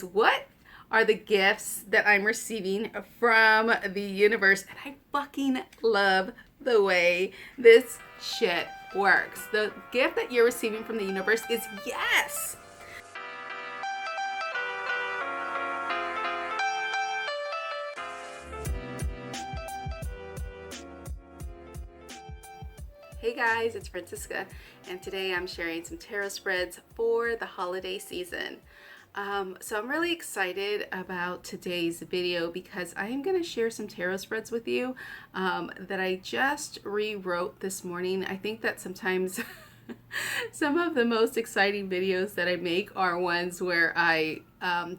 What are the gifts that I'm receiving from the universe? And I fucking love the way this shit works. The gift that you're receiving from the universe is yes. Hey guys, it's Francisca, and today I'm sharing some tarot spreads for the holiday season. So I'm really excited about today's video because I am going to share some tarot spreads with you that I just rewrote this morning. I think that sometimes some of the most exciting videos that I make are ones where I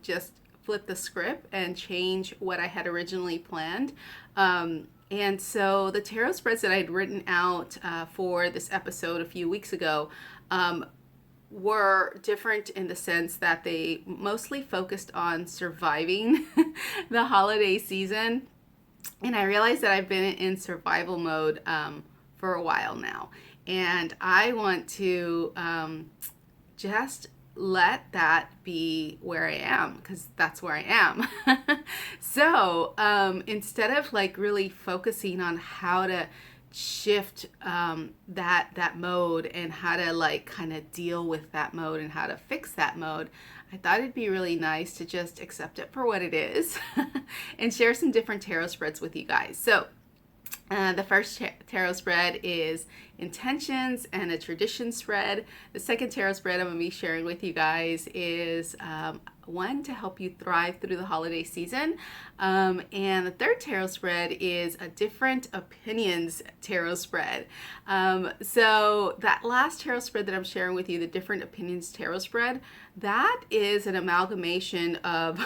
just flip the script and change what I had originally planned. And so the tarot spreads that I had written out for this episode a few weeks ago were different in the sense that they mostly focused on surviving the holiday season. And I realized that I've been in survival mode for a while now. And I want to just let that be where I am, because that's where I am. So instead of like really focusing on how to shift that mode and how to like kind of deal with that mode and how to fix that mode, I thought it'd be really nice to just accept it for what it is and share some different tarot spreads with you guys. So the first tarot spread is intentions and a tradition spread. The second tarot spread I'm going to be sharing with you guys is one to help you thrive through the holiday season. And the third tarot spread is a different opinions tarot spread. So that last tarot spread that I'm sharing with you, the different opinions tarot spread, that is an amalgamation of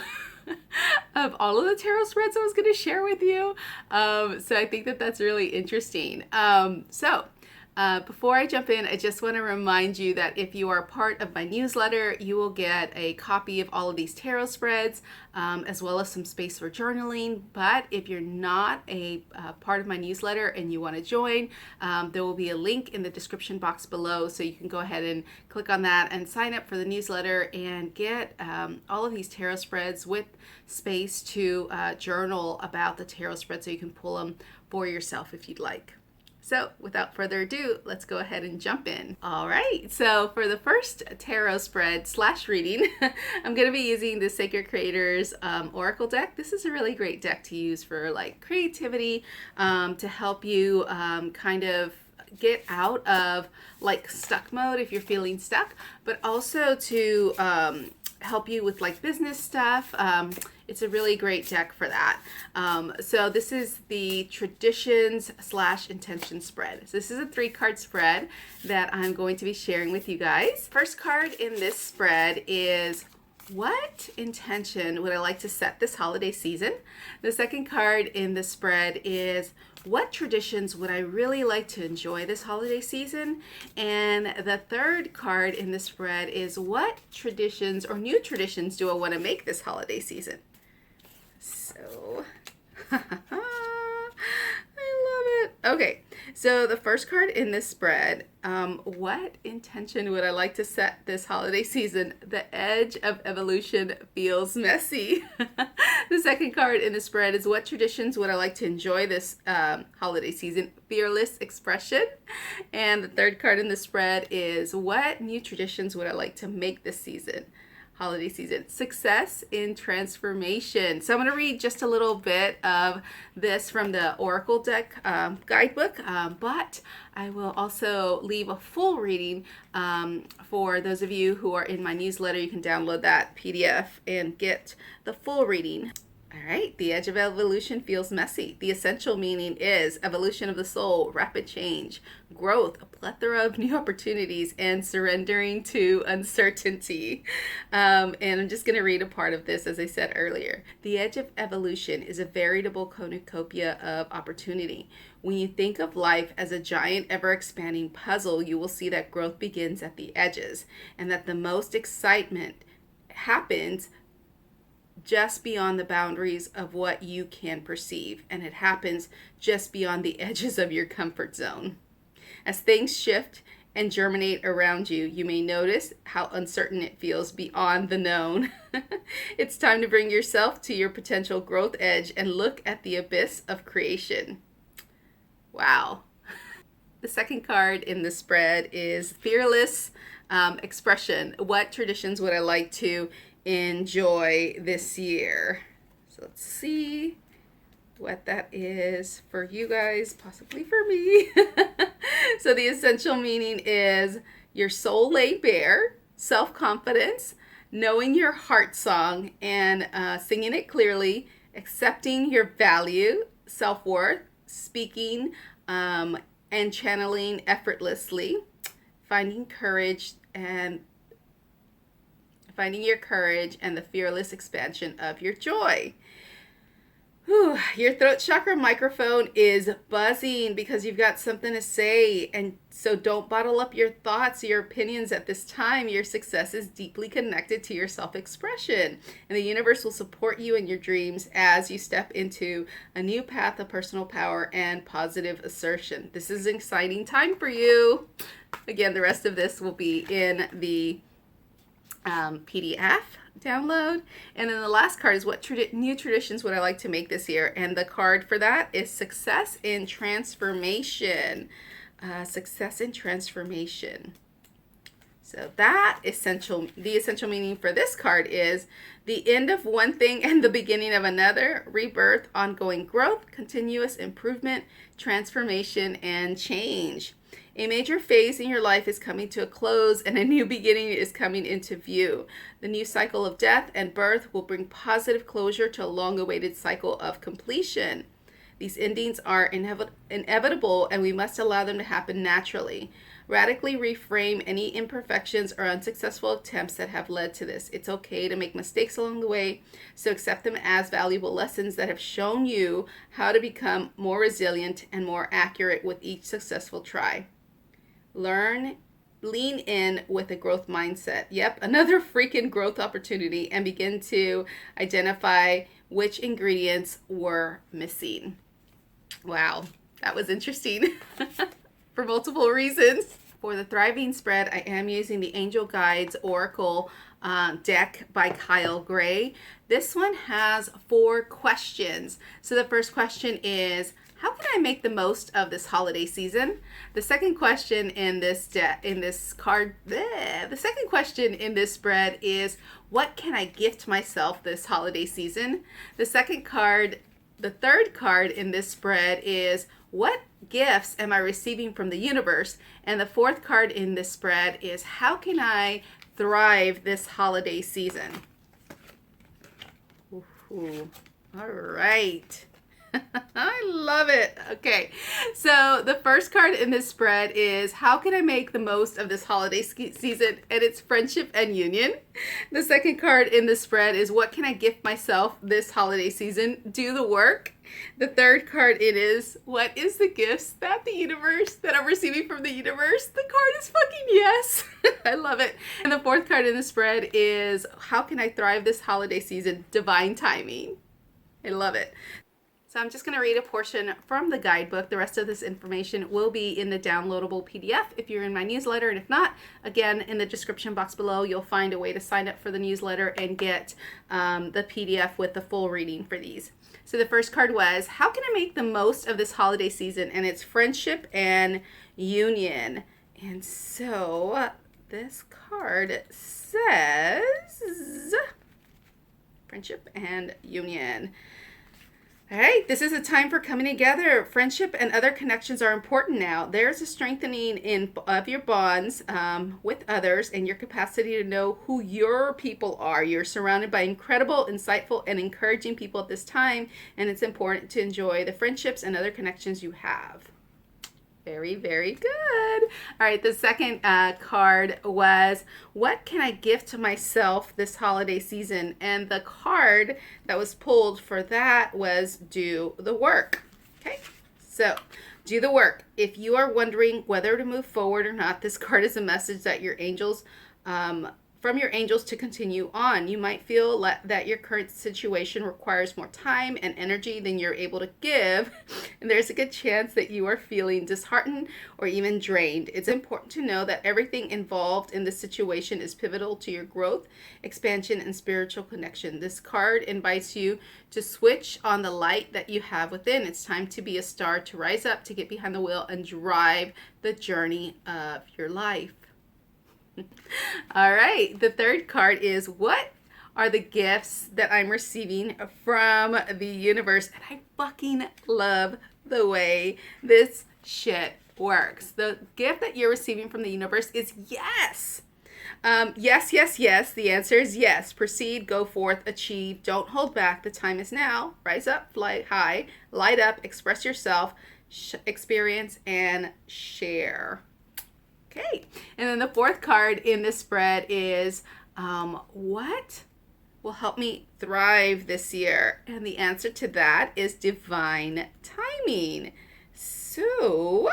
of all of the tarot spreads I was going to share with you. So I think that that's really interesting. Before I jump in, I just want to remind you that if you are part of my newsletter, you will get a copy of all of these tarot spreads, as well as some space for journaling. But if you're not a part of my newsletter and you want to join, there will be a link in the description box below, so you can go ahead and click on that and sign up for the newsletter and get all of these tarot spreads with space to journal about the tarot spread, so you can pull them for yourself if you'd like. So without further ado, let's go ahead and jump in. All right, so for the first tarot spread / reading, I'm going to be using the Sacred Creators Oracle deck. This is a really great deck to use for like creativity, to help you kind of get out of like stuck mode if you're feeling stuck, but also to help you with like business stuff. It's a really great deck for that. So this is the traditions / intention spread. So this is a 3-card spread that I'm going to be sharing with you guys. First card in this spread is, what intention would I like to set this holiday season? The second card in the spread is, what traditions would I really like to enjoy this holiday season? And the third card in the spread is, what traditions or new traditions do I want to make this holiday season? So, I love it. Okay, so the first card in this spread, what intention would I like to set this holiday season? The edge of evolution feels messy. The second card in the spread is, what traditions would I like to enjoy this holiday season? Fearless expression. And the third card in the spread is, what new traditions would I like to make this season? Holiday season. Success in transformation. So I'm going to read just a little bit of this from the Oracle deck guidebook, but I will also leave a full reading for those of you who are in my newsletter. You can download that PDF and get the full reading. All right, the edge of evolution feels messy. The essential meaning is evolution of the soul, rapid change, growth, a plethora of new opportunities, and surrendering to uncertainty. And I'm just going to read a part of this, as I said earlier. The edge of evolution is a veritable cornucopia of opportunity. When you think of life as a giant, ever-expanding puzzle, you will see that growth begins at the edges, and that the most excitement happens just beyond the boundaries of what you can perceive, and it happens just beyond the edges of your comfort zone. As things shift and germinate around you. You may notice how uncertain it feels beyond the known. It's time to bring yourself to your potential growth edge and look at the abyss of creation. Wow. The second card in the spread is Fearless Expression. What traditions would I like to enjoy this year? So let's see what that is for you guys, possibly for me. So the essential meaning is your soul laid bare, self-confidence, knowing your heart song and singing it clearly, accepting your value, self-worth, speaking and channeling effortlessly, finding your courage and the fearless expansion of your joy. Whew, your throat chakra microphone is buzzing because you've got something to say, and so don't bottle up your thoughts, your opinions at this time. Your success is deeply connected to your self-expression, and the universe will support you in your dreams as you step into a new path of personal power and positive assertion. This is an exciting time for you. Again, the rest of this will be in the PDF download. And then the last card is what new traditions would I like to make this year? And the card for that is Success in Transformation. Success in Transformation. So the essential meaning for this card is the end of one thing and the beginning of another, rebirth, ongoing growth, continuous improvement, transformation, and change. A major phase in your life is coming to a close and a new beginning is coming into view. The new cycle of death and birth will bring positive closure to a long-awaited cycle of completion. These endings are inevitable and we must allow them to happen naturally. Radically reframe any imperfections or unsuccessful attempts that have led to this. It's okay to make mistakes along the way, so accept them as valuable lessons that have shown you how to become more resilient and more accurate with each successful try. Lean in with a growth mindset. Yep, another freaking growth opportunity, and begin to identify which ingredients were missing. Wow, that was interesting for multiple reasons. For the Thriving spread, I am using the Angel Guides Oracle deck by Kyle Gray. This one has 4 questions. So the first question is, how can I make the most of this holiday season? The second question in this spread is, what can I gift myself this holiday season? The third card in this spread is, what gifts am I receiving from the universe? And the fourth card in this spread is, how can I thrive this holiday season? Ooh, all right. I love it. Okay, so the first card in this spread is, how can I make the most of this holiday season? And it's friendship and union. The second card in the spread is, what can I gift myself this holiday season? Do the work. The third card is, what is the gifts that I'm receiving from the universe? The card is fucking yes. I love it. And the fourth card in the spread is, how can I thrive this holiday season? Divine timing. I love it. So I'm just going to read a portion from the guidebook. The rest of this information will be in the downloadable PDF if you're in my newsletter. And if not, again, in the description box below, you'll find a way to sign up for the newsletter and get the PDF with the full reading for these. So the first card was, how can I make the most of this holiday season? And it's friendship and union. And so this card says friendship and union. All right, this is a time for coming together. Friendship and other connections are important now. There's a strengthening of your bonds with others and your capacity to know who your people are. You're surrounded by incredible, insightful, and encouraging people at this time, and it's important to enjoy the friendships and other connections you have. Very, very good. All right, the second card was, what can I gift to myself this holiday season? And the card that was pulled for that was, do the work. Okay, so do the work. If you are wondering whether to move forward or not, this card is a message that your angels from your angels to continue on. You might feel that your current situation requires more time and energy than you're able to give, and there's a good chance that you are feeling disheartened or even drained. It's important to know that everything involved in this situation is pivotal to your growth, expansion, and spiritual connection. This card invites you to switch on the light that you have within. It's time to be a star, to rise up, to get behind the wheel and drive the journey of your life. All right, the third card is, what are the gifts that I'm receiving from the universe? And I fucking love the way this shit works. The gift that you're receiving from the universe is yes. Yes, yes, yes. The answer is yes. Proceed, go forth, achieve. Don't hold back. The time is now. Rise up, fly high, light up, express yourself, experience, and share. Okay, and then the fourth card in this spread is, what will help me thrive this year? And the answer to that is divine timing. So,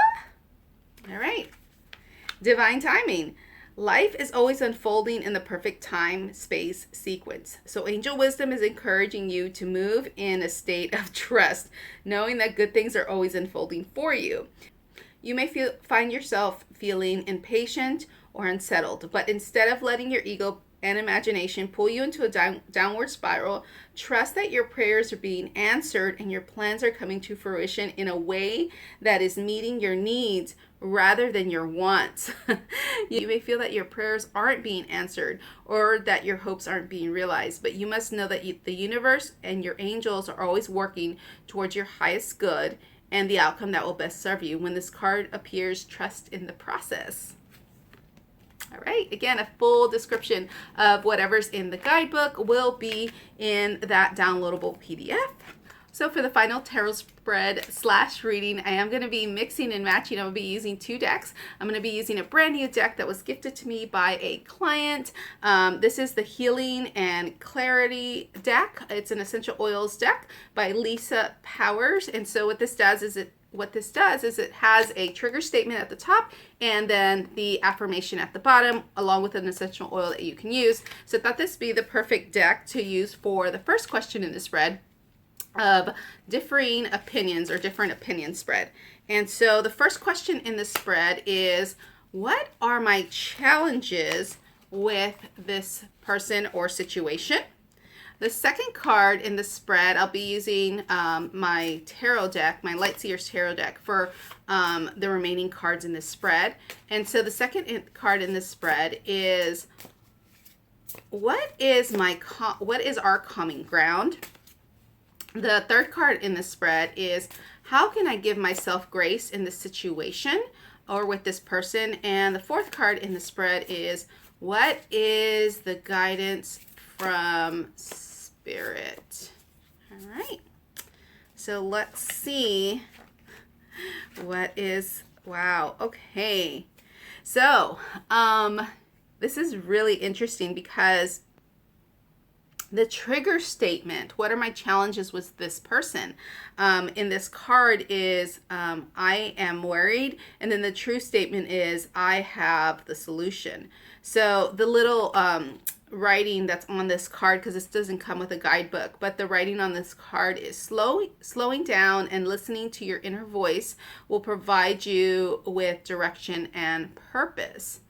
all right, divine timing. Life is always unfolding in the perfect time, space, sequence. So angel wisdom is encouraging you to move in a state of trust, knowing that good things are always unfolding for you. You may find yourself feeling impatient or unsettled, but instead of letting your ego and imagination pull you into a downward spiral, trust that your prayers are being answered and your plans are coming to fruition in a way that is meeting your needs rather than your wants. You may feel that your prayers aren't being answered or that your hopes aren't being realized, but you must know that the universe and your angels are always working towards your highest good and the outcome that will best serve you. When this card appears, trust in the process. All right, again, a full description of whatever's in the guidebook will be in that downloadable PDF. So for the final tarot spread / reading, I am going to be mixing and matching. I'm going to be using 2 decks. I'm going to be using a brand new deck that was gifted to me by a client. This is the Healing and Clarity deck. It's an essential oils deck by Lisa Powers. And so what this does is it has a trigger statement at the top and then the affirmation at the bottom, along with an essential oil that you can use. So I thought this would be the perfect deck to use for the first question in the spread of differing opinions or different opinion spread. And so the first question in the spread is, what are my challenges with this person or situation? The second card in the spread, I'll be using my tarot deck, my Lightseer's tarot deck, for the remaining cards in this spread. And so the second card in this spread is, what is our common ground? The third card in the spread is, how can I give myself grace in this situation or with this person? And the fourth card in the spread is, what is the guidance from Spirit? All right. So let's see what is, wow. Okay. So, this is really interesting because the trigger statement, what are my challenges with this person, in this card is, I am worried. And then the true statement is, I have the solution. So the little writing that's on this card, because this doesn't come with a guidebook, but the writing on this card is, slowing down and listening to your inner voice will provide you with direction and purpose.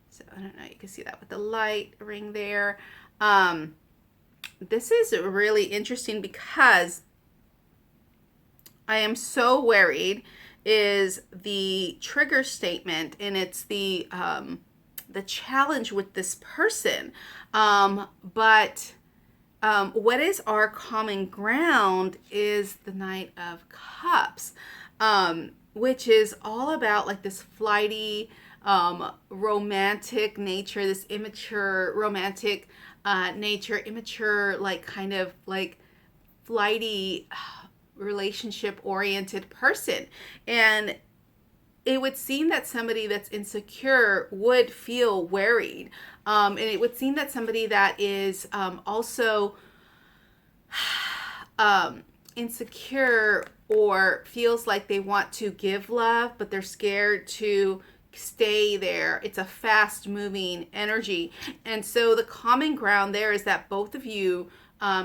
So I don't know, you can see that with the light ring there. This is really interesting because I am so worried is the trigger statement, and it's the challenge with this person. But what is our common ground is the Knight of Cups, which is all about like this flighty, romantic nature, this immature romantic nature, immature, like kind of like flighty, relationship oriented person. And it would seem that somebody that's insecure would feel worried. And it would seem that somebody that is also insecure or feels like they want to give love, but they're scared to stay there. It's a fast moving energy. And so the common ground there is that both of you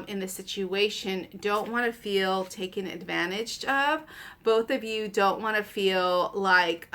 in the situation don't want to feel taken advantage of. Both of you don't want to feel like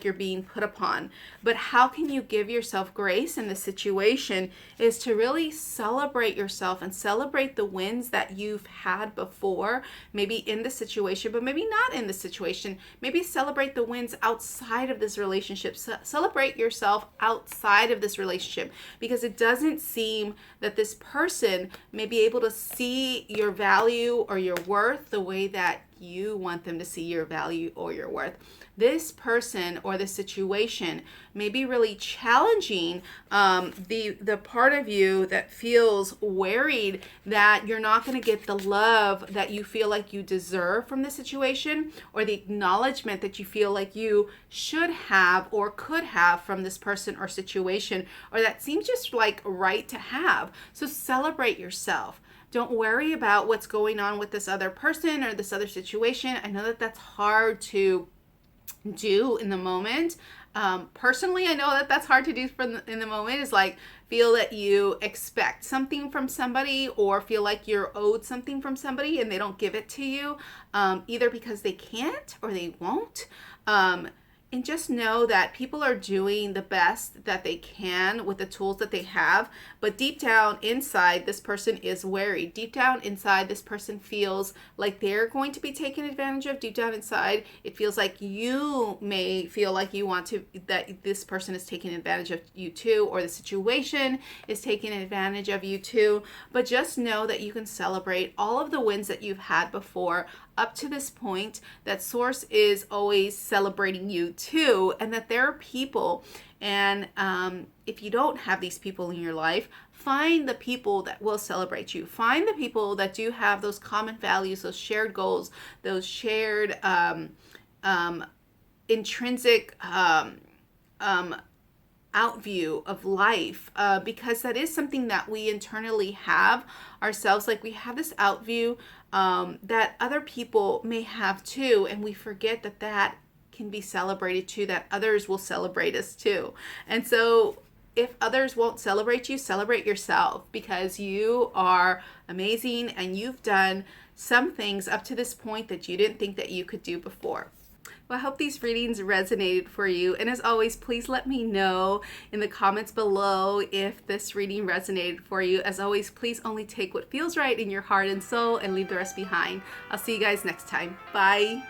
you're being put upon. But how can you give yourself grace in this situation is to really celebrate yourself and celebrate the wins that you've had before, maybe in the situation, but maybe not in the situation. Maybe celebrate the wins outside of this relationship. Celebrate yourself outside of this relationship, because it doesn't seem that this person may be able to see your value or your worth the way that you want them to see your value or your worth. This person or the situation may be really challenging the part of you that feels worried that you're not going to get the love that you feel like you deserve from the situation, or the acknowledgement that you feel like you should have or could have from this person or situation, or that seems just like right to have. So celebrate yourself. Don't worry about what's going on with this other person or this other situation. I know that that's hard to do in the moment. Personally, I know that that's hard to do in the moment, is like feel that you expect something from somebody or feel like you're owed something from somebody and they don't give it to you, either because they can't or they won't. And just know that people are doing the best that they can with the tools that they have. But deep down inside, this person is worried. Deep down inside, this person feels like they're going to be taken advantage of. Deep down inside, it feels like you may feel like you want to, that this person is taking advantage of you too, or the situation is taking advantage of you too. But just know that you can celebrate all of the wins that you've had before up to this point, that Source is always celebrating you too, and that there are people, and if you don't have these people in your life, find the people that will celebrate you. Find the people that do have those common values, those shared goals, those shared intrinsic outview of life, because that is something that we internally have ourselves. Like, we have this outview that other people may have too, and we forget that that can be celebrated too, that others will celebrate us too. And so if others won't celebrate you, celebrate yourself, because you are amazing and you've done some things up to this point that you didn't think that you could do before. Well, I hope these readings resonated for you. And as always, please let me know in the comments below if this reading resonated for you. As always, please only take what feels right in your heart and soul and leave the rest behind. I'll see you guys next time. Bye.